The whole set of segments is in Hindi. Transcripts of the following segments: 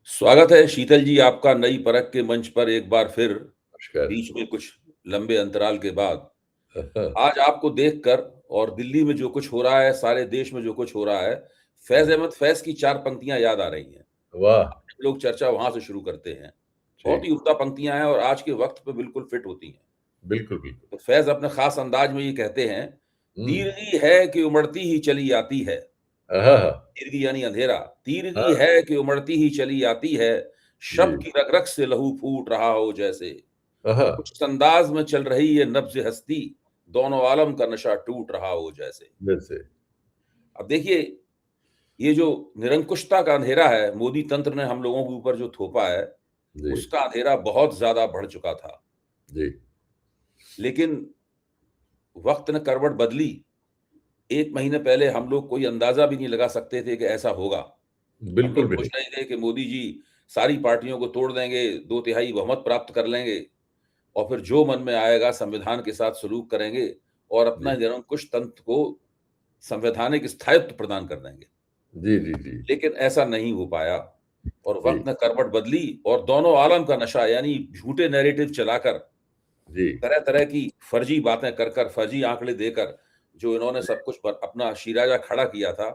स्वागत है शीतल जी आपका नई परख के मंच पर एक बार फिर। नमस्कार। बीच में कुछ लंबे अंतराल के बाद आज आपको देखकर और दिल्ली में जो कुछ हो रहा है, सारे देश में जो कुछ हो रहा है, फैज़ अहमद फैज़ की 4 पंक्तियाँ याद आ रही हैं। वाह! लोग चर्चा वहाँ से शुरू करते हैं। बहुत जी, ही उम्दा पंक्तियाँ हैं और आज के वक़्त पे बिल्कुल फिट होती हैं। बिल्कुल, बिल्कुल। तो फैज़ अपने ख़ास अंदाज में ये कहते हैं, हुँ। "दीरगी है कि उमड़ती ही चली आती है।" हाँ, हाँ। दीर्घी यानी अंधेरा। तीरगी हाँ, है कि उमड़ती ही चली आती है, शब जी। की रग-रग से लहू फूट रहा हो जैसे। हाँ, कुछ अंदाज में चल रही है नब्ज़ हस्ती, दोनों आलम का नशा टूट रहा हो जैसे। वैसे। अब देखिए, ये जो निरंकुशता का अंधेरा है, मोदी तंत्र ने हम लोगों के ऊपर जो थोपा है, जी, उसका अंधेरा बहुत ज़्यादा बढ़ चुका था। जी। लेकिन वक़्त ने करवट बदली। 1 महीने पहले हम लोग कोई अंदाज़ा भी नहीं लगा सकते थे कि ऐसा होगा। हम बिल्कुल लोग भी सोच नहीं। रहे थे कि मोदी जी सारी पार्टियों को तोड़ देंगे, 2 तिहाई बहुमत प्राप्त कर लेंगे और फिर जो मन में आएगा संविधान के साथ सलूक करेंगे और अपना जी। निरंकुश तंत्र को संवैधानिक स्थायित्व प्रदान कर देंगे। जी, जी, जी। लेकिन ऐसा नहीं हो पाया और जी, वक़्त ने करवट बदली और दोनों आलम का नशा यानी झूठे नैरेटिव चलाकर, जी, तरह-तरह की फर्जी बातें कर कर, फर्जी आंकड़े देकर जो इन्होंने सब कुछ पर अपना शिराजा खड़ा किया था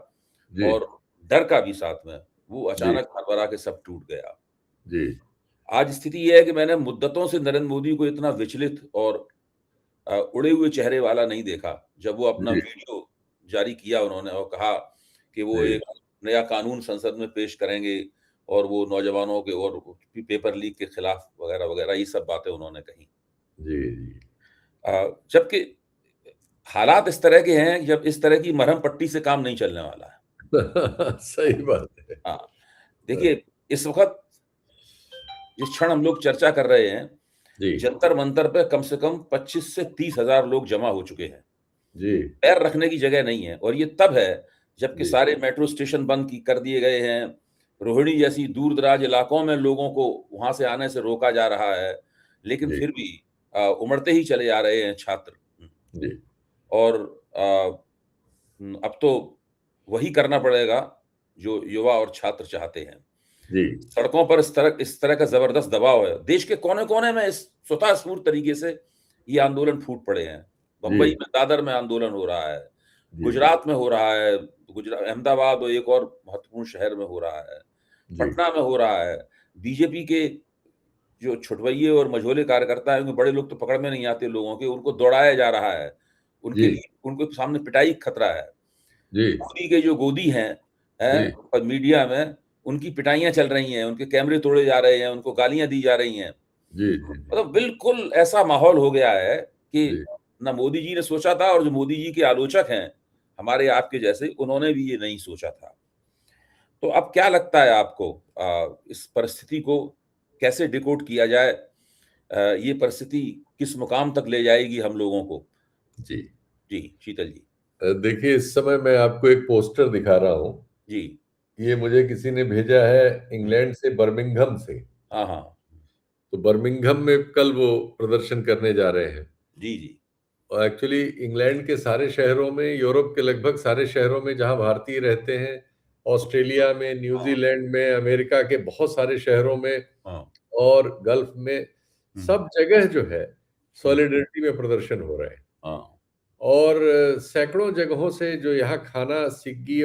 जी, और डर का भी साथ में, वो जी, अचानक भरभरा के सब टूट गया। जी, आज स्थिति ये है कि मैंने मुद्दतों से नरेंद्र मोदी को इतना विचलित और उड़े हुए चेहरे वाला नहीं देखा। जब वो अपना जी, वीडियो जारी किया उन्होंने और कहा कि वो जी, एक नया कानून संसद में पेश करेंगे और वो नौजवानों के और पेपर लीक के खिलाफ वगैरह-वगैरह ये सब बातें उन्होंने कही। जी, जी। जबकि हालात इस तरह के हैं, जब इस तरह की मरहम पट्टी से काम नहीं चलने वाला है। सही बात है। हाँ, देखिए इस वक़्त जिस क्षण हम लोग चर्चा कर रहे हैं, जी, जंतर-मंतर पे कम से कम 25 से 30 हज़ार लोग जमा हो चुके हैं। जी, पैर रखने की जगह नहीं है और ये तब है जबकि जी, सारे मेट्रो स्टेशन बंद की कर दिए गए हैं। रोहिणी जैसी दूर-दराज इलाकों में लोगों को वहाँ से आने से रोका जा रहा है। लेकिन जी, फिर भी उमड़ते ही चले आ रहे हैं छात्र। जी, और अब तो वही करना पड़ेगा जो युवा और छात्र चाहते हैं। जी, सड़कों पर इस तरह का ज़बरदस्त दबाव है। देश के कोने-कोने में इस स्वतः स्फूर्त तरीके से ये आंदोलन फूट पड़े हैं। जी, बम्बई में दादर में आंदोलन हो रहा है, जी, गुजरात में हो रहा है, अहमदाबाद और एक और महत्वपूर्ण शहर में हो रहा है, जी, पटना में हो रहा है। बीजेपी के जो छुटभइये और मझोले कार्यकर्ता हैं, उनके बड़े लोग तो पकड़ में नहीं आते लोगों के, उनको दौड़ाया जा रहा है। जी, उनके लिए उनके सामने पिटाई का खतरा है। जी, मोदी के जो गोदी हैं जी, और मीडिया में उनकी पिटाइयाँ चल रही हैं, उनके कैमरे तोड़े जा रहे हैं, उनको गालियाँ दी जा रही हैं। जी, जी, जी, मतलब बिल्कुल ऐसा माहौल हो गया है कि जी। ना मोदी जी ने सोचा था और जो मोदी जी के आलोचक हैं, हमारे आपके जैसे, उन्होंने भी ये नहीं सोचा था। तो अब क्या लगता है आपको इस परिस्थिति को कैसे डिकोड किया जाए? ये परिस्थिति किस मुकाम तक ले जाएगी हम लोगों को? जी। जी, शीतल जी। देखिए इस समय मैं आपको एक पोस्टर दिखा रहा हूँ। जी। ये मुझे किसी ने भेजा है हुँ। इंग्लैंड से बर्मिंघम से। हाँ, हाँ। तो बर्मिंघम में कल वो प्रदर्शन करने जा रहे हैं। जी, जी। और एक्चुअली इंग्लैंड के सारे शहरों में, यूरोप के लगभग सारे शहरों में जहाँ भारतीय रहते हैं, ऑस्ट्रेलिया में, हाँ, न्यूज़ीलैंड में, अमेरिका के बहुत सारे शहरों में हाँ। और गल्फ में, हुँ, सब जगह जो है हुँ। सॉलिडरिटी में प्रदर्शन हो रहे हैं। हाँ। और सैकड़ों जगहों से जो यहाँ खाना स्विग्गी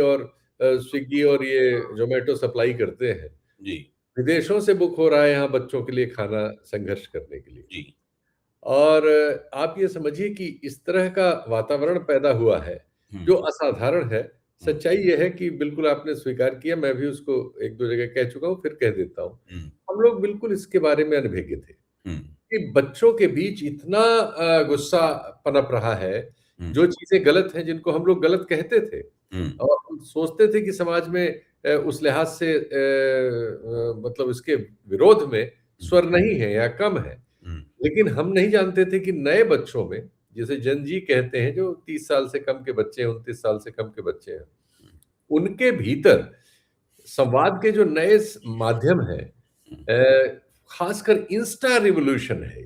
और ये ज़ोमैटो सप्लाई करते हैं, जी, विदेशों से बुक हो रहा है यहाँ बच्चों के लिए खाना संघर्ष करने के लिए। जी। और आप ये समझिए कि इस तरह का वातावरण पैदा हुआ है, हुँ, जो असाधारण है। हुँ, सच्चाई ये है कि बिल्कुल आपने स्वीकार किया, मैं भी उसको 1-2 जगह कह चुका हूँ, फिर कह देता हूँ। हुँ, हम लोग बिल्कुल इसके बारे में अनभिज्ञ थे, हुँ, कि बच्चों के बीच इतना गुस्सा पनप रहा है, हुँ, जो चीज़ें गलत हैं, जिनको हम लोग गलत कहते थे हुँ, और हम सोचते थे कि समाज में उस लिहाज से मतलब इसके विरोध में हुँ, स्वर नहीं है या कम है। हुँ, लेकिन हम नहीं जानते थे कि नए बच्चों में, जिसे जेन ज़ी कहते हैं, जो 30 साल से कम के बच्चे हैं, 29 साल से कम के बच्चे हैं, उनके भीतर संवाद के जो नए माध्यम हैं, हुँ, खासकर इंस्टा रिवॉल्यूशन है।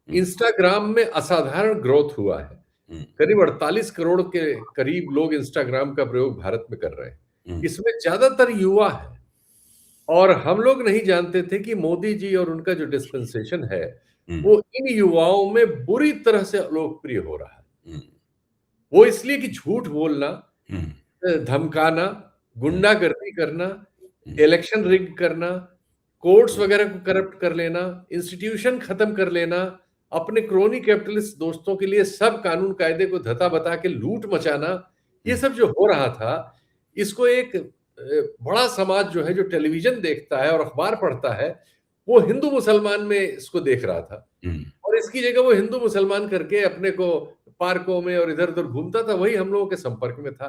हुँ, इंस्टाग्राम में असाधारण ग्रोथ हुआ है। हुँ, करीब 48 करोड़ के करीब लोग इंस्टाग्राम का प्रयोग भारत में कर रहे हैं। हुँ, इसमें ज़्यादातर युवा हैं और हम लोग नहीं जानते थे कि मोदी जी और उनका जो डिस्पेंसेशन है हम्म, वो इन युवाओं में बुरी तरह से लोकप्रिय हो रहा है। हम्म, वो इसलिए कि झूठ बोलना, हम्म, धमकाना, हम्म, गुंडागर्दी करना, हम्म, इलेक्शन रिग करना, कोर्ट्स वगैरह को करप्ट कर लेना, इंस्टीट्यूशन खत्म कर लेना, अपने क्रोनी कैपिटलिस्ट दोस्तों के लिए सब कानून कायदे को धता बता के लूट मचाना, ये हम्म, सब जो हो रहा था, इसको एक बड़ा समाज जो है, जो टेलीविजन देखता है और अखबार पढ़ता है, वो हिंदू मुसलमान में इसको देख रहा था। हम्म, और इसकी जगह वो हिंदू मुसलमान करके अपने को पार्कों में और इधर उधर घूमता था, वही हम लोगों के संपर्क में था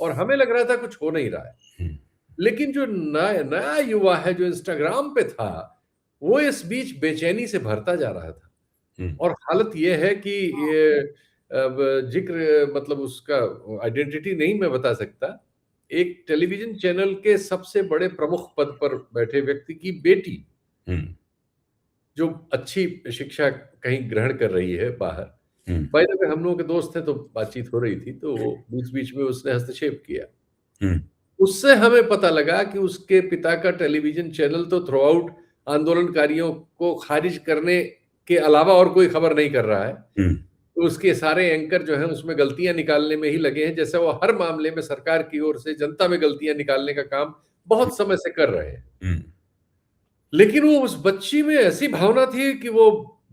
और हमें लग रहा था कुछ हो नहीं रहा है। हम्म, लेकिन जो नया नया युवा है जो इंस्टाग्राम पे था, वो इस बीच बेचैनी से भरता जा रहा था। हम्म, और हालत ये है कि ये अब जिक्र मतलब उसका आइडेंटिटी नहीं मैं बता सकता। एक टेलीविजन चैनल के सबसे बड़े प्रमुख पद पर बैठे व्यक्ति की बेटी, हम्म, जो अच्छी शिक्षा कहीं ग्रहण कर रही है बाहर, हम्म, बाय द वे हम लोगों के दोस्त थे तो बातचीत हो रही थी, तो बीच-बीच में उसने हस्तक्षेप किया। हम्म, उससे हमें पता लगा कि उसके पिता का टेलीविज़न चैनल तो थ्रू आउट आंदोलनकारियों को खारिज करने के अलावा और कोई खबर नहीं कर रहा है। हम्म, तो उसके सारे एंकर जो हैं उसमें गलतियाँ निकालने में ही लगे हैं, जैसे वो हर मामले में सरकार की ओर से जनता में गलतियाँ निकालने का काम बहुत समय से कर रहे हैं। हम्म, लेकिन वो उस बच्ची में ऐसी भावना थी कि वो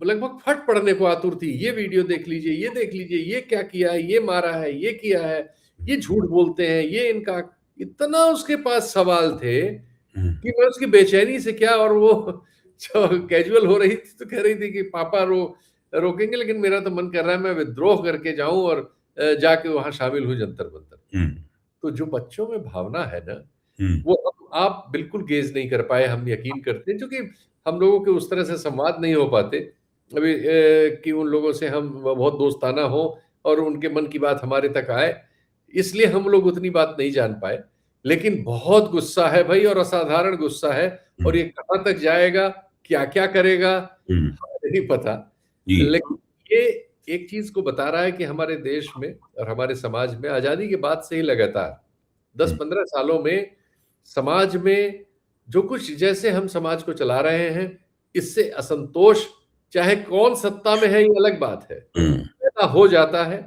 लगभग फट पड़ने को आतुर थी। ये वीडियो देख लीजिए, ये देख लीजिए, ये क्या किया है, ये मारा है, ये किया है, ये झूठ बोलते हैं, ये इनका इतना उसके पास सवाल थे हम्म, कि मैं उसकी बेचैनी से क्या और वो जो कैजुअल हो रही थी तो कह रही थी कि पापा रोकेंगे लेकिन मेरा तो मन कर रहा है मैं विद्रोह करके जाऊँ और जाके वहाँ शामिल हूँ जंतर-मंतर। हम्म, तो जो बच्चों में भावना है ना, हम्म, वो अब आप बिल्कुल गेज नहीं कर पाए, हम यकीन करते हैं, क्योंकि हम लोगों के उस तरह से संवाद नहीं हो पाते अभी कि उन लोगों से हम बहुत दोस्ताना हो और उनके मन की बात हमारे तक आए, इसलिए हम लोग उतनी बात नहीं जान पाए। लेकिन बहुत गुस्सा है भाई, और असाधारण गुस्सा है, और हम्म, ये कहाँ तक जाएगा, क्या-क्या करेगा, हम्म, हमें नहीं पता। जी, लेकिन ये एक चीज़ को बता रहा है कि हमारे देश में और हमारे समाज में आज़ादी के बाद से ही लगातार हम्म, 10-15 सालों में समाज में जो कुछ जैसे हम समाज को चला रहे हैं, इससे असंतोष चाहे कौन सत्ता में है ये अलग बात है, हम्म, पैदा हो जाता है।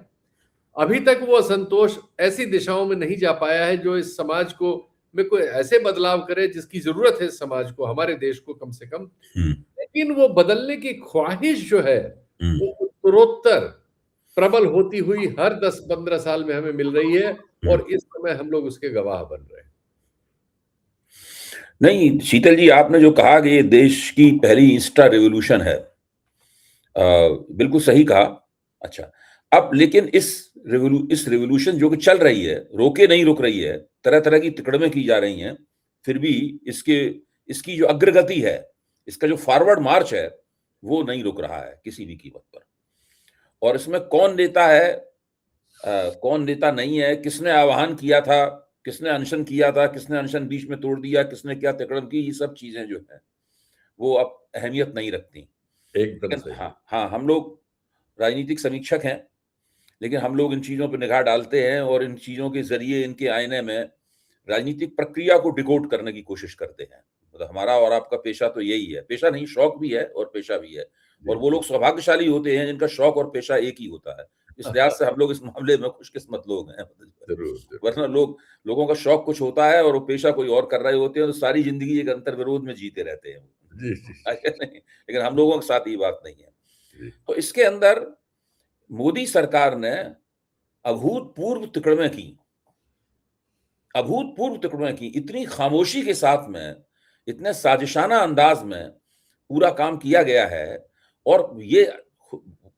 अभी तक वो असंतोष ऐसी दिशाओं में नहीं जा पाया है जो इस समाज को में कोई ऐसे बदलाव करे जिसकी ज़रूरत है इस समाज को, हमारे देश को कम से कम। हम्म, लेकिन वो बदलने की ख्वाहिश जो है, हम्म, वो उत्तरोत्तर प्रबल होती हुई हर 10-15 साल में हमें मिल रही है हम्म। और इस समय हम लोग उसके गवाह बन रहे हैं। नहीं, शीतल जी, आपने जो कहा कि ये देश की पहली इंस्टा रिवॉल्यूशन है, बिल्कुल सही कहा। अच्छा, अब लेकिन इस रिवॉल्यूशन जो कि चल रही है, रोके नहीं रुक रही है, तरह-तरह की तिकड़में की जा रही हैं, फिर भी इसके इसकी जो अग्रगति है, इसका जो फॉरवर्ड मार्च है, वो नहीं रुक रहा है किसी भी कीमत पर। और इसमें कौन नेता है, कौन नेता नहीं है, किसने आह्वान किया था, किसने अनशन किया था, किसने अनशन बीच में तोड़ दिया, किसने क्या तिकड़म की, ये सब चीज़ें जो हैं, वो अब अहमियत नहीं रखती। एकदम लेकिन सही। हाँ, हाँ, हम लोग राजनीतिक समीक्षक हैं, लेकिन हम लोग इन चीज़ों पे निगाह डालते हैं और इन चीज़ों के ज़रिए, इनके आईने में राजनीतिक प्रक्रिया को डिकोड करने की कोशिश करते हैं। मतलब हमारा और आपका पेशा तो यही है। पेशा नहीं, शौक भी है और पेशा भी है। और जी। वो लोग सौभाग्यशाली होते हैं जिनका शौक और पेशा एक ही होता है। इस लिहाज से हम लोग इस मामले में खुशकिस्मत लोग हैं। ज़रूर, ज़रूर। वरना लोगों का शौक कुछ होता है और वो पेशा कोई और कर रहे होते हैं, तो सारी ज़िंदगी एक अंतर्विरोध में जीते रहते हैं। जी, जी, है कि नहीं? लेकिन हम लोगों के साथ ये बात नहीं है। जी। तो इसके अंदर मोदी सरकार ने अभूतपूर्व तिकड़में की, अभूतपूर्व तिकड़में की, इतनी खामोशी के साथ में, इतने साजिशाना अंदाज में पूरा काम किया गया है। और ये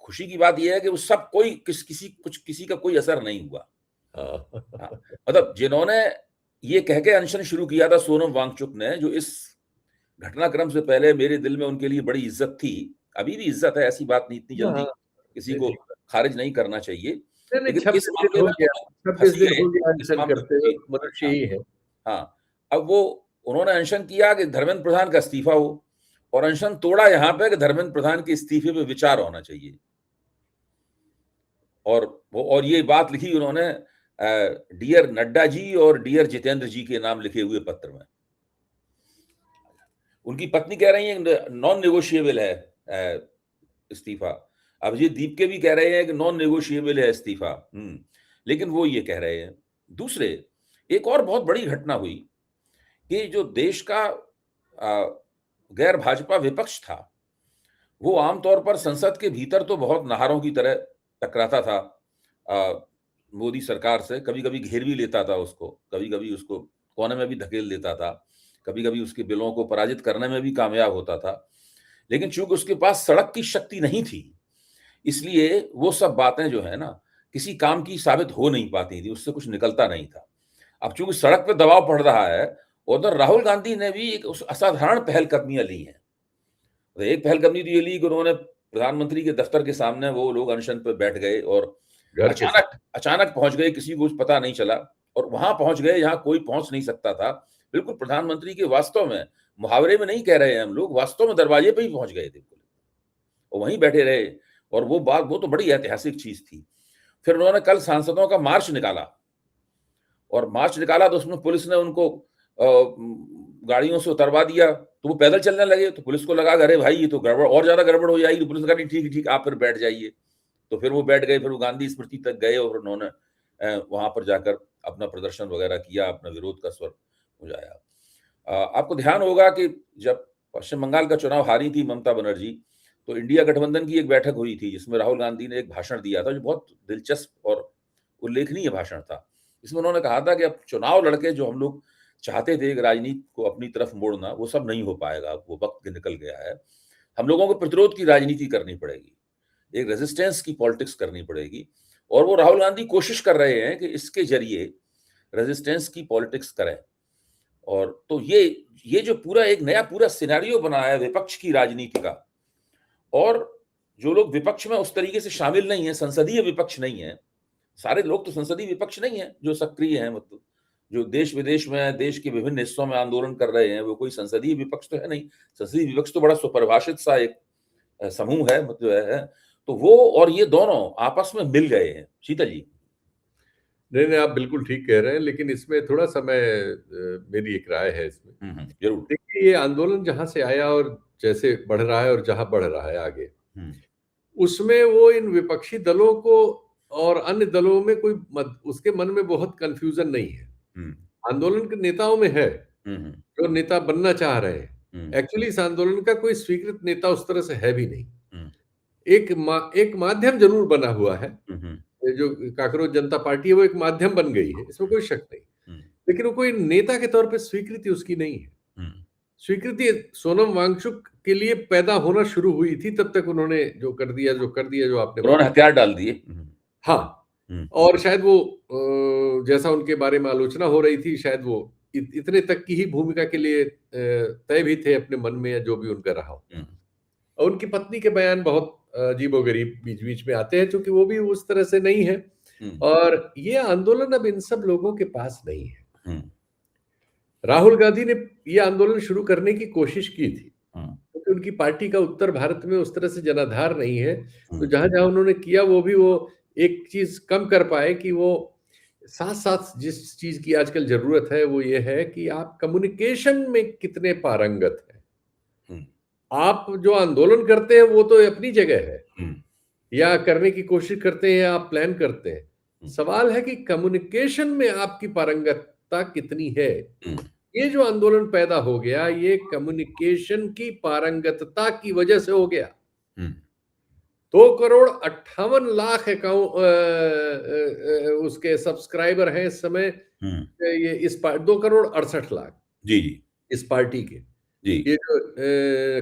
खुशी की बात यह है कि वो सब कोई किसी का कोई असर नहीं हुआ। हाँ। हाँ, मतलब जिन्होंने ये कह के अनशन शुरू किया था, सोनम वांगचुक ने, जो इस घटनाक्रम से पहले मेरे दिल में उनके लिए बड़ी इज्जत थी, अभी भी इज्जत है, ऐसी बात नहीं, इतनी हाँ, जल्दी हाँ। किसी को ठीक बात। खारिज नहीं करना चाहिए। नहीं, नहीं, लेकिन इस 26 दिन मामले हो में वो गया, तो 26 फंस ही दिन गए, हो गया इस अनशन मामले करते में हुए, जी। मनुष्य हाँ, ही है। हाँ। अब वो उन्होंने अनशन किया कि धर्मेंद्र प्रधान का इस्तीफा हो, और अनशन तोड़ा यहाँ पे कि धर्मेंद्र प्रधान के इस्तीफे पे विचार होना चाहिए। और ये बात लिखी उन्होंने डियर नड्डा जी और डियर जितेंद्र जी के नाम लिखे हुए पत्र में। उनकी पत्नी कह रही है नॉन नेगोशिएबल है इस्तीफा। अभिजीत दीप के भी कह रहे हैं कि नॉन नेगोशिएबल है इस्तीफा। लेकिन वो ये कह रहे हैं। दूसरे, एक और बहुत बड़ी घटना हुई कि जो देश का गैर भाजपा विपक्ष था, वो आमतौर पर संसद के भीतर तो बहुत नाहारों की तरह टकराता था मोदी सरकार से, कभी-कभी घेर भी लेता था उसको, कभी-कभी उसको कोने में भी धकेल देता था, कभी-कभी उसके बिलों को पराजित करने में भी कामयाब होता था। लेकिन चूंकि उसके पास सड़क की शक्ति नहीं थी, इसलिए वो सब बातें जो है ना, किसी काम की साबित हो नहीं पाती थी, उससे कुछ निकलता नहीं था। अब चूंकि सड़क पे दबाव पड़ रहा है, उधर राहुल गांधी ने भी एक असाधारण पहलकदमियां ली हैं। एक पहलकदमी तो ये ली कि उन्होंने प्रधानमंत्री के दफ्तर के सामने वो लोग अनशन पे बैठ गए और अचानक पहुंच गए, किसी को कुछ पता नहीं चला और वहां पहुंच गए जहां कोई पहुंच नहीं सकता था। बिल्कुल प्रधानमंत्री के वास्तव में, मुहावरे में नहीं कह रहे हैं हम लोग, वास्तव में दरवाजे पे ही पहुंच गए थे बिल्कुल, और वहीं बैठे रहे। और वो तो बड़ी ऐतिहासिक चीज थी। फिर उन्होंने कल सांसदों का मार्च निकाला, और मार्च निकाला तो उसमें पुलिस ने उनको गाड़ियों से उतरवा दिया, तो वो पैदल चलने लगे। तो पुलिस को लगा अरे भाई ये तो गड़बड़, और ज्यादा गड़बड़ हो जाएगी। तो पुलिस ने कहा ठीक ठीक, आप फिर बैठ जाइए। तो फिर वो बैठ गए, फिर वो गांधी स्मृति तक गए और उन्होंने वहां पर जाकर अपना प्रदर्शन वगैरह किया, अपना विरोध का स्वर बुझाया। आपको ध्यान होगा कि जब पश्चिम बंगाल का चुनाव हारी थी ममता बनर्जी, तो इंडिया गठबंधन की एक बैठक हुई थी जिसमें राहुल गांधी ने एक भाषण दिया था, जो बहुत दिलचस्प और उल्लेखनीय भाषण था। इसमें उन्होंने कहा था कि अब चुनाव लड़के जो हम लोग चाहते थे कि राजनीति को अपनी तरफ मोड़ना, वो सब नहीं हो पाएगा, वो वक्त निकल गया है। हम लोगों को प्रतिरोध की राजनीति करनी पड़ेगी, एक रेजिस्टेंस की पॉलिटिक्स करनी पड़ेगी। और वो राहुल गांधी कोशिश कर रहे हैं कि इसके जरिए रेजिस्टेंस की पॉलिटिक्स करें। और तो ये जो पूरा एक नया पूरा सिनेरियो बना है विपक्ष की राजनीति का, और जो लोग विपक्ष में उस तरीके से शामिल नहीं है, संसदीय विपक्ष नहीं है, सारे लोग तो संसदीय विपक्ष नहीं है जो सक्रिय हैं, मतलब जो देश विदेश में, देश के विभिन्न हिस्सों में आंदोलन कर रहे हैं, वो कोई संसदीय विपक्ष तो है नहीं। संसदीय विपक्ष तो बड़ा सुपरिभाषित सा एक समूह है, मतलब है। तो वो और ये दोनों आपस में मिल गए हैं। शीतल जी। नहीं, आप बिल्कुल ठीक कह रहे हैं, लेकिन इसमें थोड़ा सा मेरी एक राय है इसमें। जरूर। देखिए, ये आंदोलन जहां से आया और जैसे बढ़ रहा है और जहां बढ़ रहा है आगे, उसमें वो इन विपक्षी दलों को और अन्य दलों में उसके मन में बहुत कंफ्यूजन नहीं है। आंदोलन के नेताओं में है, जो नेता बनना चाह रहे हैं। एक्चुअली इस आंदोलन का कोई स्वीकृत नेता उस तरह से है भी नहीं। एक माध्यम जरूर बना हुआ है, जो काकरोच जनता पार्टी है वो एक माध्यम बन गई है, इसमें कोई शक नहीं। लेकिन वो कोई नेता के तौर पे स्वीकृति उसकी नहीं है। स्वीकृति सोनम वांगचुक के लिए पैदा होना शुरू हुई थी, तब तक उन्होंने जो कर दिया जो आपने उन्होंने हथियार डाल दिए। हाँ, और शायद वो जैसा उनके बारे में आलोचना हो रही थी, शायद वो इतने तक की ही भूमिका के लिए तय भी थे अपने मन में, या जो भी उनका रहा हो। और उनकी पत्नी के बयान बहुत अजीबोगरीब बीच बीच में आते हैं, क्योंकि वो भी उस तरह से नहीं है। और ये आंदोलन अब इन सब लोगों के पास नहीं है। राहुल गांधी ने ये आंदोलन शुरू करने की कोशिश की थी, क्योंकि उनकी पार्टी का उत्तर भारत में उस तरह से जनाधार नहीं है। तो जहां जहां उन्होंने किया, वो भी वो एक चीज कम कर पाए कि वो साथ साथ जिस चीज की आजकल जरूरत है वो ये है कि आप कम्युनिकेशन में कितने पारंगत हैं। आप जो आंदोलन करते हैं वो तो अपनी जगह है, या करने की कोशिश करते हैं, या आप प्लान करते हैं। सवाल है कि कम्युनिकेशन में आपकी पारंगतता कितनी है। ये जो आंदोलन पैदा हो गया, ये कम्युनिकेशन की पारंगतता की वजह से हो गया। 2,58,00,000 अकाउंट उसके सब्सक्राइबर हैं इस समय। ये 2,68,00,000 जी जी इस पार्टी के जी। ये जो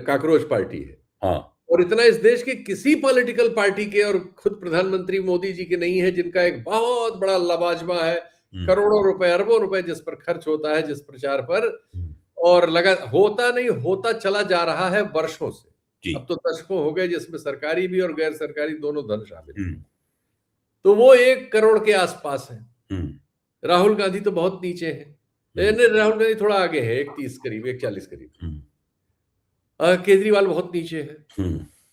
काकरोच पार्टी है। हाँ। और इतना इस देश के किसी पॉलिटिकल पार्टी के और खुद प्रधानमंत्री मोदी जी के नहीं है, जिनका एक बहुत बड़ा लबाजमा है। करोड़ों रुपए, अरबों रुपए जिस पर खर्च होता है, जिस प्रचार पर, और होता चला जा रहा है वर्षों से। अब तो दशकों हो गए जिसमें सरकारी भी और गैर सरकारी दोनों धन शामिल है। तो वो 1 करोड़ के आसपास है। राहुल गांधी तो बहुत नीचे है। राहुल गांधी थोड़ा आगे है, 1,30 करीब, 1,40 करीब। केजरीवाल बहुत नीचे है।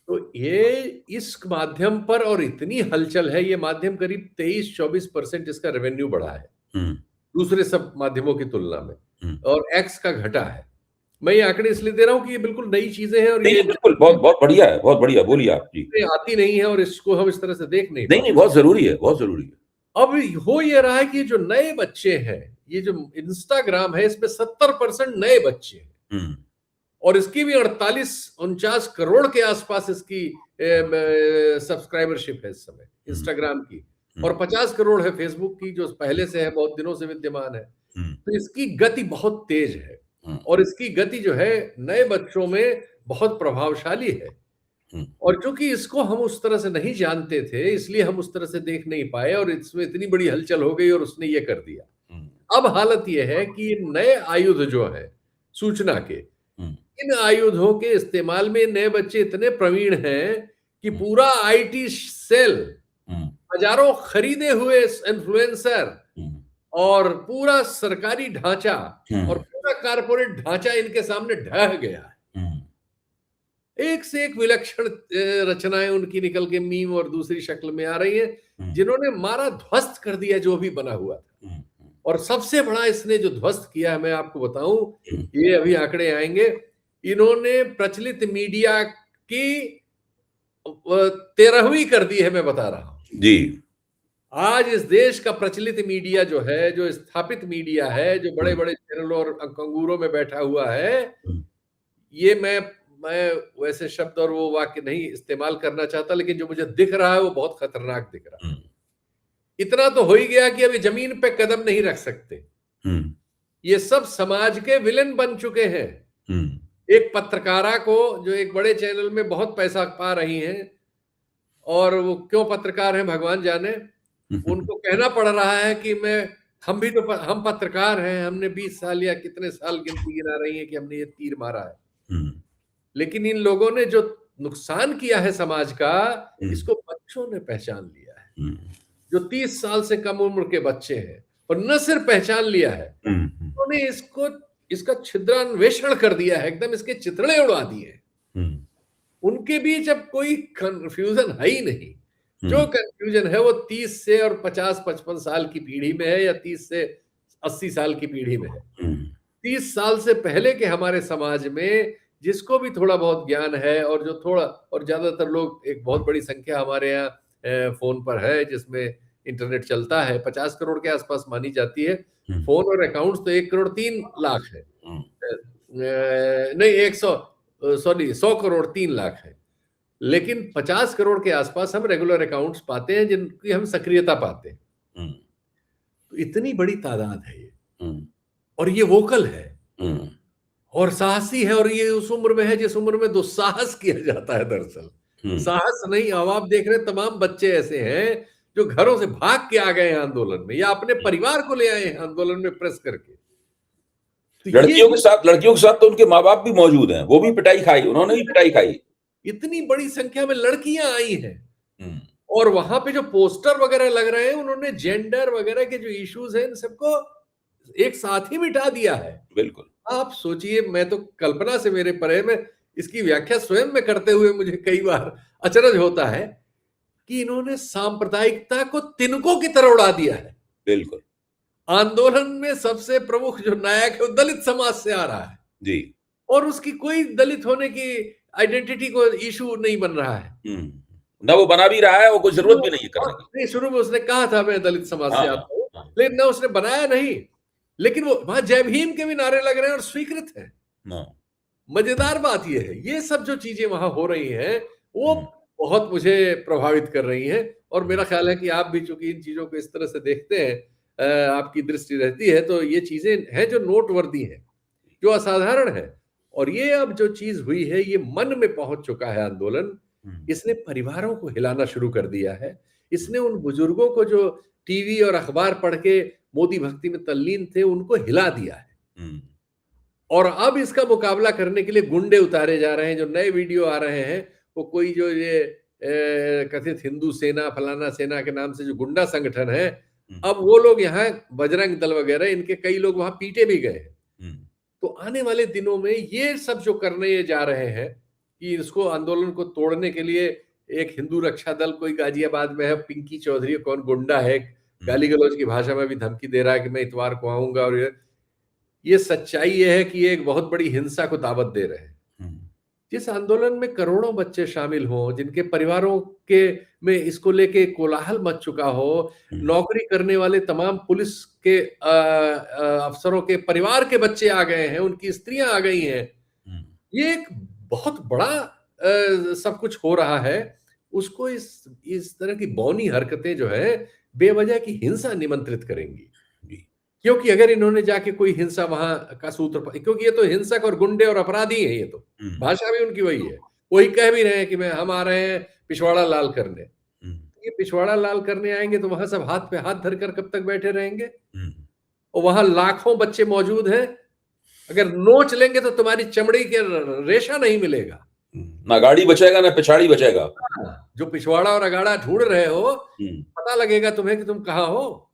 तो ये इस माध्यम पर, और इतनी हलचल है, ये माध्यम करीब 23-24% इसका रेवेन्यू बढ़ा है दूसरे सब माध्यमों की तुलना में, और एक्स का घटा है। मैं ये आंकड़े इसलिए दे रहा हूं कि ये बिल्कुल नई चीजें हैं और नहीं ये बिल्कुल बहुत बहुत बढ़िया है, बहुत बढ़िया, बोलिए आप जी। आती नहीं है और इसको हम इस तरह से देख नहीं नहीं नहीं पाते। बहुत जरूरी है, बहुत जरूरी है। अब हो ये रहा है कि जो नए बच्चे हैं, ये जो इंस्टाग्राम है इसमें 70% नए बच्चे हैं और इसकी भी 48-49 करोड़ के आसपास इसकी सब्सक्राइबरशिप है इस समय इंस्टाग्राम की, और 50 करोड़ है फेसबुक की जो पहले से है, बहुत दिनों से विद्यमान है। तो इसकी गति बहुत तेज है और इसकी गति जो है नए बच्चों में बहुत प्रभावशाली है। और क्योंकि इसको हम उस तरह से नहीं जानते थे इसलिए हम उस तरह से देख नहीं पाए और इसमें इतनी बड़ी हलचल हो गई और उसने ये कर दिया। अब हालत ये है कि नए आयुध जो है सूचना के, इन आयुधों के इस्तेमाल में नए बच्चे इतने प्रवीण हैं कि पूरा आईटी सेल, हजारों खरीदे हुए इन्फ्लुएंसर और पूरा सरकारी ढांचा और पूरा कारपोरेट ढांचा इनके सामने ढह गया है। एक से एक विलक्षण रचनाएं उनकी निकल के मीम और दूसरी शक्ल में आ रही हैं, जिन्होंने मारा ध्वस्त कर दिया जो भी बना हुआ था। और सबसे बड़ा इसने जो ध्वस्त किया है मैं आपको बताऊं, ये अभी आंकड़े आएंगे, इन्होंने प्रचलित मीडिया की 13वीं कर दी है, मैं बता रहा हूं जी। आज इस देश का प्रचलित मीडिया जो है, जो स्थापित मीडिया है, जो बड़े बड़े चैनलों और अंगूरों में बैठा हुआ है, ये मैं वैसे शब्द और वो वाक्य नहीं इस्तेमाल करना चाहता, लेकिन जो मुझे दिख रहा है वो बहुत खतरनाक दिख रहा है। इतना तो हो ही गया कि अभी जमीन पे कदम नहीं रख सकते। ये सब समाज के विलेन बन चुके हैं। एक पत्रकारा को जो एक बड़े चैनल में बहुत पैसा पा रही हैं और वो क्यों पत्रकार हैं भगवान जाने, उनको कहना पड़ रहा है कि हम भी तो हम पत्रकार हैं, हमने 20 साल या कितने साल गिनती गिना रही है कि हमने ये तीर मारा है। लेकिन इन लोगों ने जो नुकसान किया है समाज का, इसको बच्चों ने पहचान लिया है। जो 30 साल से कम उम्र के बच्चे हैं, और न सिर्फ पहचान लिया है, उन्होंने इसका छिद्रान्वेषण कर दिया है, एकदम इसके चिथड़े उड़ा दिए। उनके बीच अब कोई कंफ्यूजन है ही नहीं। जो कंफ्यूजन है वो 30 से और 50-55 साल की पीढ़ी में है या 30 से 80 साल की पीढ़ी में है। 30 साल से पहले के हमारे समाज में जिसको भी थोड़ा बहुत ज्ञान है और जो थोड़ा, और ज्यादातर लोग, एक बहुत बड़ी संख्या हमारे यहाँ फोन पर है जिसमें इंटरनेट चलता है, 50 करोड़ के आसपास मानी जाती है। फोन और अकाउंट्स तो 1 करोड़ 3 लाख है, नहीं 100 करोड़ 3 लाख है, लेकिन 50 करोड़ के आसपास हम रेगुलर अकाउंट्स पाते हैं जिनकी हम सक्रियता पाते हैं। तो इतनी बड़ी तादाद है ये, और ये वोकल है और साहसी है, और ये उस उम्र में है जिस उम्र में दुस्साहस किया जाता है। दरअसल साहस नहीं, अब आप देख रहे हैं तमाम बच्चे ऐसे हैं जो घरों से भाग के आ गए हैं आंदोलन में, या अपने परिवार को ले आए हैं आंदोलन में प्रेस करके। तो लड़कियों के साथ तो उनके माँ बाप भी मौजूद हैं, वो भी पिटाई खाई, उन्होंने भी पिटाई खाई। इतनी बड़ी संख्या में लड़कियां आई हैं और वहां पे जो पोस्टर वगैरह लग रहे हैं, उन्होंने जेंडर वगैरह के जो इश्यूज हैं इन सबको एक साथ ही मिटा दिया है। बिल्कुल। आप सोचिए, मैं तो कल्पना से मेरे परे में इसकी व्याख्या स्वयं में करते हुए मुझे कई बार अचरज होता है कि इन्होंने सांप्रदायिकता को तिनकों की तरह उड़ा दिया है। बिल्कुल। आंदोलन में सबसे प्रमुख जो नायक है वो दलित समाज से आ रहा है जी, और उसकी कोई दलित होने की आइडेंटिटी को इशू नहीं बन रहा है। ना वो बना भी रहा है, वो कोई जरूरत भी नहीं है करने की। नहीं, शुरू में उसने कहा था मैं दलित समाज से आता हूँ, लेकिन ना उसने बनाया नहीं, लेकिन वो वहां जय भीम के भी नारे लग रहे हैं और स्वीकृत है। मजेदार बात यह है, ये सब जो चीजें वहां हो रही हैं वो बहुत मुझे प्रभावित कर रही हैं, और मेरा ख्याल है कि आप भी चूंकि इन चीजों को इस तरह से देखते हैं, आपकी दृष्टि रहती है, तो ये चीजें हैं जो नोटवर्दी हैं, जो असाधारण है। और ये अब जो चीज हुई है, ये मन में पहुंच चुका है आंदोलन, इसने परिवारों को हिलाना शुरू कर दिया है। इसने उन बुजुर्गों को जो टीवी और अखबार पढ़ के मोदी भक्ति में तल्लीन थे, उनको हिला दिया है। और अब इसका मुकाबला करने के लिए गुंडे उतारे जा रहे हैं। जो नए वीडियो आ रहे हैं, वो कोई जो ये कथित हिंदू सेना, फलाना सेना के नाम से जो गुंडा संगठन है, अब वो लोग यहाँ बजरंग दल वगैरह, इनके कई लोग वहां पीटे भी गए हैं। तो आने वाले दिनों में ये सब जो करने ये जा रहे हैं कि इसको, आंदोलन को तोड़ने के लिए, एक हिंदू रक्षा दल कोई गाजियाबाद में है, पिंकी चौधरी कौन गुंडा है, गाली गलौज की भाषा में भी धमकी दे रहा है कि मैं इतवार को आऊंगा, और ये सच्चाई ये है कि ये एक बहुत बड़ी हिंसा को दावत दे रहे हैं। जिस आंदोलन में करोड़ों बच्चे शामिल हों, जिनके परिवारों के में इसको लेके कोलाहल मच चुका हो, नौकरी करने वाले तमाम पुलिस के अफसरों के परिवार के बच्चे आ गए हैं, उनकी स्त्रियां आ गई हैं। ये एक बहुत बड़ा सब कुछ हो रहा है। उसको इस तरह की बौनी हरकतें जो है बेवजह की हिंसा निमंत्रित करेंगी। क्योंकि अगर इन्होंने जाके कोई हिंसा वहां का क्योंकि ये तो हिंसक और गुंडे और अपराधी हैं, ये तो भाषा भी उनकी वही है। वही कह भी रहे हैं कि हम आ रहे हैं पिछवाड़ा लाल करने। ये पिछवाड़ा लाल करने आएंगे तो वहां सब हाथ पे हाथ धरकर कब तक बैठे रहेंगे? और वहां लाखों बच्चे मौजूद हैं, अगर नोच लेंगे तो तुम्हारी चमड़ी के रेशा नहीं मिलेगा, ना गाड़ी बचेगा ना पिछाड़ी बचेगा। जो पिछवाड़ा और अगाड़ा ढूंढ रहे हो, पता लगेगा तुम्हें कि तुम कहां हो।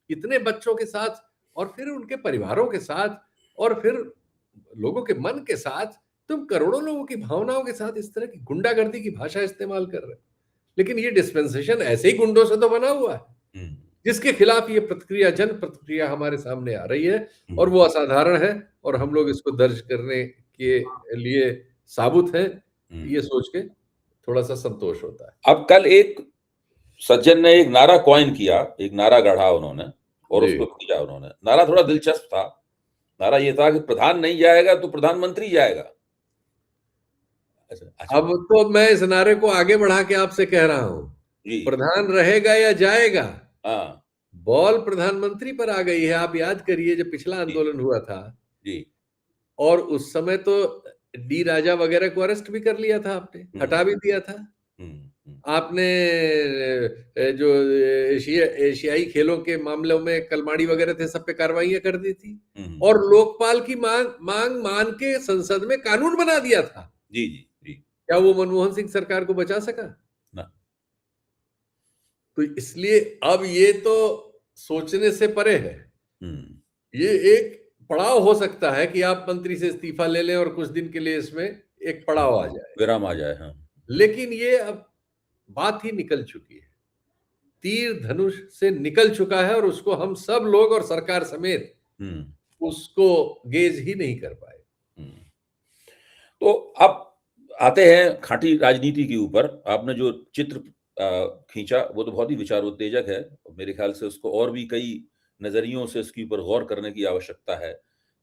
इतने बच्चों के साथ और फिर उनके परिवारों के साथ और फिर लोगों के मन के साथ, तुम करोड़ों लोगों की भावनाओं के साथ इस तरह की गुंडागर्दी की भाषा इस्तेमाल कर रहे हो। लेकिन ये डिस्पेंसेशन ऐसे ही गुंडों से तो बना हुआ है, जिसके खिलाफ ये प्रतिक्रिया, जन प्रतिक्रिया हमारे सामने आ रही है और वो असाधारण है और हम लोग इसको दर्ज करने के लिए साबुत हैं। ये सोच के थोड़ा सा संतोष होता है। अब कल एक सज्जन ने एक नारा कॉइन किया, एक नारा गढ़ा उन्होंने और उसको खींचा उन्होंने। नारा थोड़ा दिलचस्प था। नारा ये था कि प्रधान नहीं जाएगा तो प्रधानमंत्री जाएगा। अच्छा। अब तो मैं इस नारे को आगे बढ़ा के आपसे कह रहा हूं, प्रधान रहेगा या जाएगा, बॉल प्रधानमंत्री पर आ गई है। आप याद करिए जब पिछला आंदोलन हुआ था और उस समय तो डी राजा वगैरह को अरेस्ट भी कर लिया था आपने, हटा भी दिया था। आपने जो एशियाई खेलों के मामलों में कलमाड़ी वगैरह थे, सब पे कार्रवाइयां कर दी थी और लोकपाल की मांग मान के संसद में कानून बना दिया था। जी जी जी। क्या वो मनमोहन सिंह सरकार को बचा सका? ना। तो इसलिए अब ये तो सोचने से परे है। ये एक पड़ाव हो सकता है कि आप मंत्री से इस्तीफा ले लें और कुछ दिन के लिए इसमें एक पड़ाव आ जाए, विराम आ जाए। हाँ। लेकिन ये अब बात ही निकल चुकी है, तीर धनुष से निकल चुका है और उसको हम सब लोग और सरकार समेत उसको गेज ही नहीं कर पाए। तो अब आते हैं खाटी राजनीति के ऊपर। आपने जो चित्र खींचा वो तो बहुत ही विचारोत्तेजक है। मेरे ख्याल से उसको और भी कई नजरियों से इसके ऊपर गौर करने की आवश्यकता है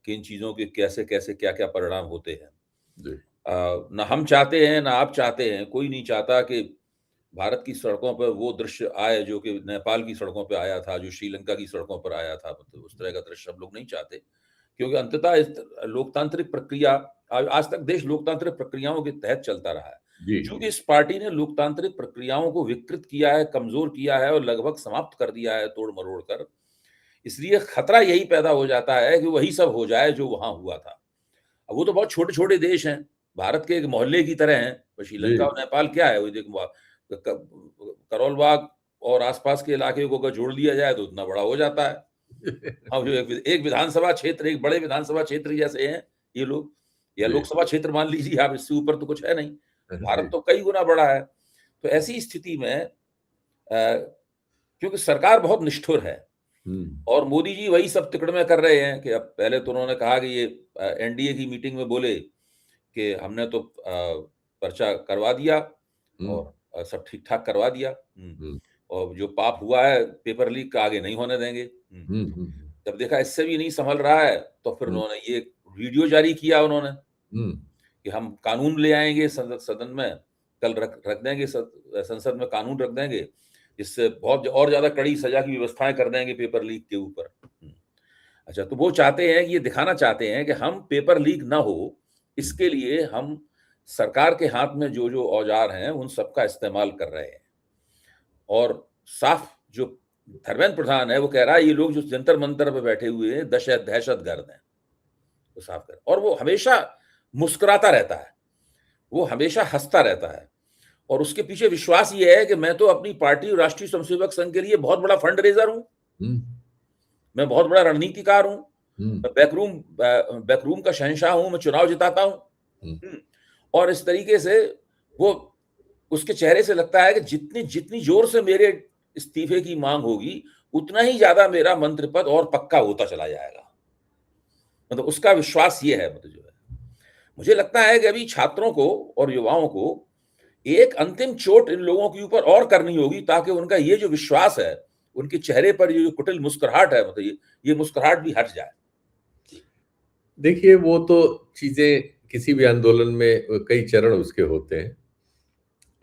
कि इन चीजों के कैसे कैसे क्या क्या परिणाम होते हैं। ना हम चाहते हैं ना आप चाहते हैं, कोई नहीं चाहता कि भारत की सड़कों पर वो दृश्य आए जो कि नेपाल की सड़कों पर आया था, जो श्रीलंका की सड़कों पर आया था। मतलब उस तरह का दृश्य हम लोग नहीं चाहते, क्योंकि अंततः इस लोकतांत्रिक प्रक्रिया, आज तक देश लोकतांत्रिक प्रक्रियाओं के तहत चलता रहा है। क्योंकि इस पार्टी ने लोकतांत्रिक प्रक्रियाओं को विकृत किया है, कमजोर किया है और लगभग समाप्त कर दिया है तोड़ मरोड़ कर। इसलिए खतरा यही पैदा हो जाता है कि वही सब हो जाए जो वहां हुआ था। अब वो तो बहुत छोटे छोटे देश हैं, भारत के एक मोहल्ले की तरह हैं। श्रीलंका और नेपाल क्या है, करोल बाग और आसपास के इलाके को अगर जोड़ लिया जाए तो उतना बड़ा हो जाता है। हम जो एक विधानसभा क्षेत्र, एक बड़े विधानसभा क्षेत्र जैसे हैं ये लोग, या लोकसभा क्षेत्र मान लीजिए आप, इससे ऊपर तो कुछ है नहीं। भारत तो कई गुना बड़ा है। तो ऐसी स्थिति में क्योंकि सरकार बहुत निष्ठुर है और मोदी जी वही सब तिकड़मे कर रहे हैं कि अब पहले तो उन्होंने कहा कि ये एनडीए की मीटिंग में बोले कि हमने तो पर्चा करवा दिया और सब ठीक ठाक करवा दिया और जो पाप हुआ है पेपर लीक का आगे नहीं होने देंगे। जब देखा इससे भी नहीं संभल रहा है तो फिर उन्होंने ये वीडियो जारी किया उन्होंने कि हम कानून ले आएंगे सदन में, कल रख देंगे संसद में कानून रख देंगे जिससे बहुत और ज्यादा कड़ी सजा की व्यवस्थाएं कर देंगे पेपर लीक के ऊपर। अच्छा, तो वो चाहते हैं कि ये दिखाना चाहते हैं कि हम पेपर लीक ना हो, इसके लिए हम सरकार के हाथ में जो जो औजार हैं उन सबका इस्तेमाल कर रहे हैं। और साफ जो धर्मेंद्र प्रधान है वो कह रहा है ये लोग जो जंतर मंतर पे बैठे हुए हैं दहशतगर्द हैं, वो साफ कर। और वो हमेशा मुस्कुराता रहता है, वो हमेशा हंसता रहता है और उसके पीछे विश्वास ये है कि मैं तो अपनी पार्टी और राष्ट्रीय स्वयंसेवक संघ के लिए बहुत बड़ा फंड रेजर हूं, मैं बहुत बड़ा रणनीतिकार हूं, मैं बैकरूम का शहंशाह हूं, मैं चुनाव जिताता हूं। और इस तरीके से वो, उसके चेहरे से लगता है कि जितनी जोर से मेरे इस्तीफे की मांग होगी उतना ही ज्यादा मेरा मंत्री पद और पक्का होता चला जाएगा। मतलब उसका विश्वास ये है, मतलब जो है मुझे लगता है कि अभी छात्रों को और युवाओं को एक अंतिम चोट इन लोगों के ऊपर और करनी होगी, ताकि उनका ये जो विश्वास है, उनके चेहरे पर ये जो कुटिल मुस्कुराहट है, मतलब ये मुस्कुराहट भी हट जाए। देखिए, वो तो चीजें किसी भी आंदोलन में कई चरण उसके होते हैं।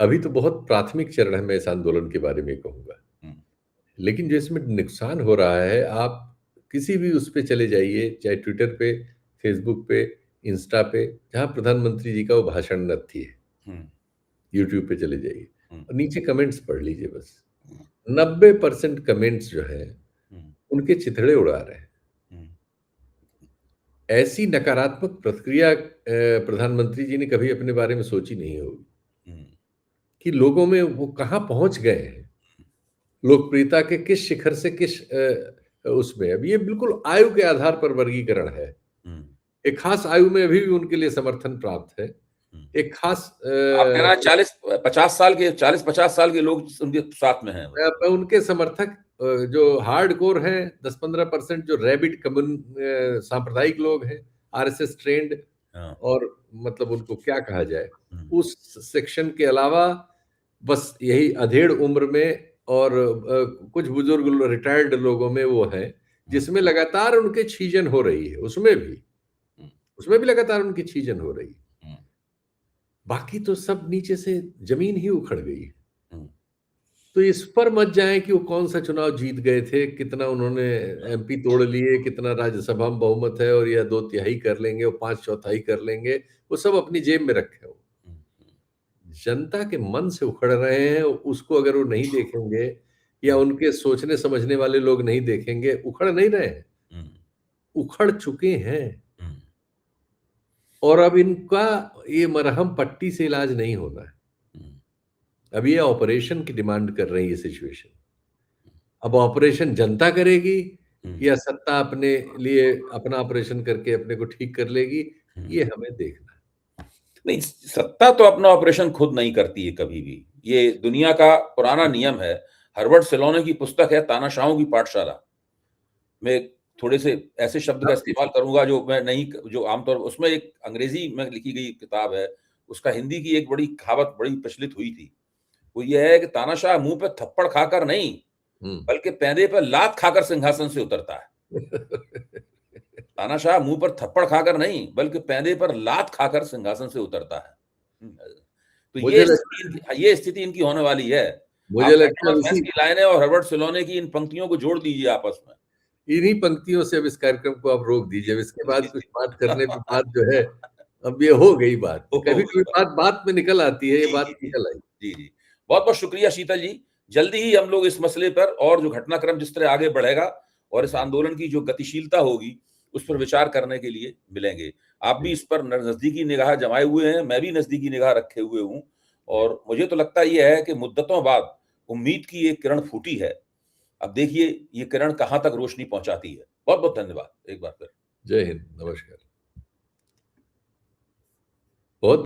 अभी तो बहुत प्राथमिक चरण है, मैं इस आंदोलन के बारे में कहूंगा। लेकिन जो इसमें नुकसान हो रहा है, आप किसी भी उस पे चले जाइए, चाहे ट्विटर पे, फेसबुक पे, इंस्टा पे, जहां प्रधानमंत्री जी का वो भाषण नथी है, यूट्यूब पे चले जाइए और नीचे कमेंट्स पढ़ लीजिए बस। 90% कमेंट्स जो है उनके चिथड़े उड़ा रहे हैं। ऐसी नकारात्मक प्रतिक्रिया प्रधानमंत्री जी ने कभी अपने बारे में सोची नहीं होगी कि लोगों में वो कहाँ पहुंच गए हैं, लोकप्रियता के किस शिखर से किस उसमें। अब ये बिल्कुल आयु के आधार पर वर्गीकरण है। एक खास आयु में अभी भी उनके लिए समर्थन प्राप्त है। एक खास आप कह रहे हैं 40-50 साल के लोग उनके साथ में हैं। उनके समर्थक जो हार्डकोर हैं, 10-15% जो रैबिट सांप्रदायिक लोग हैं, आरएसएस ट्रेंड, और मतलब उनको क्या कहा जाए, उस सेक्शन के अलावा बस यही अधेड़ उम्र में और कुछ बुजुर्ग रिटायर्ड लोगों में वो है, जिसमें लगातार उनके छीजन हो रही है। उसमें भी लगातार उनकी छीजन हो रही है। बाकी तो सब नीचे से जमीन ही उखड़ गई है। तो इस पर मत जाए कि वो कौन सा चुनाव जीत गए थे, कितना उन्होंने एमपी तोड़ लिए, कितना राज्यसभा में बहुमत है, और या 2/3 कर लेंगे और 5/4 कर लेंगे, वो सब अपनी जेब में रखे हो। जनता के मन से उखड़ रहे हैं, उसको अगर वो नहीं देखेंगे या उनके सोचने समझने वाले लोग नहीं देखेंगे, उखड़ नहीं रहे हैं, उखड़ चुके हैं। और अब इनका ये मरहम पट्टी से इलाज नहीं होना है। अब ये ऑपरेशन की डिमांड कर रही है सिचुएशन। अब ऑपरेशन जनता करेगी या सत्ता अपने लिए अपना ऑपरेशन करके अपने को ठीक कर लेगी, ये हमें देखना है। नहीं, सत्ता तो अपना ऑपरेशन खुद नहीं करती है कभी भी। ये दुनिया का पुराना नियम है। हर्बर्ट सेलोने की पुस्तक है तानाशाहों की पाठशाला। मैं थोड़े से ऐसे शब्द का इस्तेमाल करूंगा जो मैं नहीं, जो आमतौर पर उसमें एक अंग्रेजी में लिखी गई किताब है, उसका हिंदी की एक बड़ी कहावत बड़ी प्रचलित हुई थी। वो ये है कि तानाशाह मुंह पे थप्पड़ खाकर नहीं, बल्कि पैंदे पर लात खाकर सिंहासन से उतरता है। तानाशाह मुंह पर थप्पड़ खाकर नहीं, बल्कि पैंदे पर लात खाकर सिंहासन से उतरता है। तो ये स्थिति इनकी होने वाली है। मुझे लगता है की लाइनें और हर्बर्ट सेलोने की इन पंक्तियों को जोड़ दीजिए आपस में। इन्हीं पंक्तियों से अब इस कार्यक्रम को आप रोक दीजिए। इसके बाद कुछ बात करने पे बात जो है, अब ये हो गई बात। कभी-कभी बात में निकल आती है, ये बात निकल आई। जी। बहुत-बहुत शुक्रिया शीतल जी। जल्दी ही हम लोग इस मसले पर और जो घटनाक्रम जिस तरह आगे बढ़ेगा और इस आंदोलन की जो गतिशीलता होगी, उस पर विचार करने के लिए मिलेंगे। आप भी इस पर नज़दीकी निगाह जमाए हुए हैं, मैं भी नज़दीकी निगाह रखे हुए हूँ, और मुझे तो लगता ये है कि मुद्दतों बाद उम्मीद की एक किरण फूटी है। अब देखिए ये किरण कहाँ तक रोशनी पहुँचाती है। बहुत-बहुत धन्यवाद एक बार फिर। जय हिंद, नमस्कार।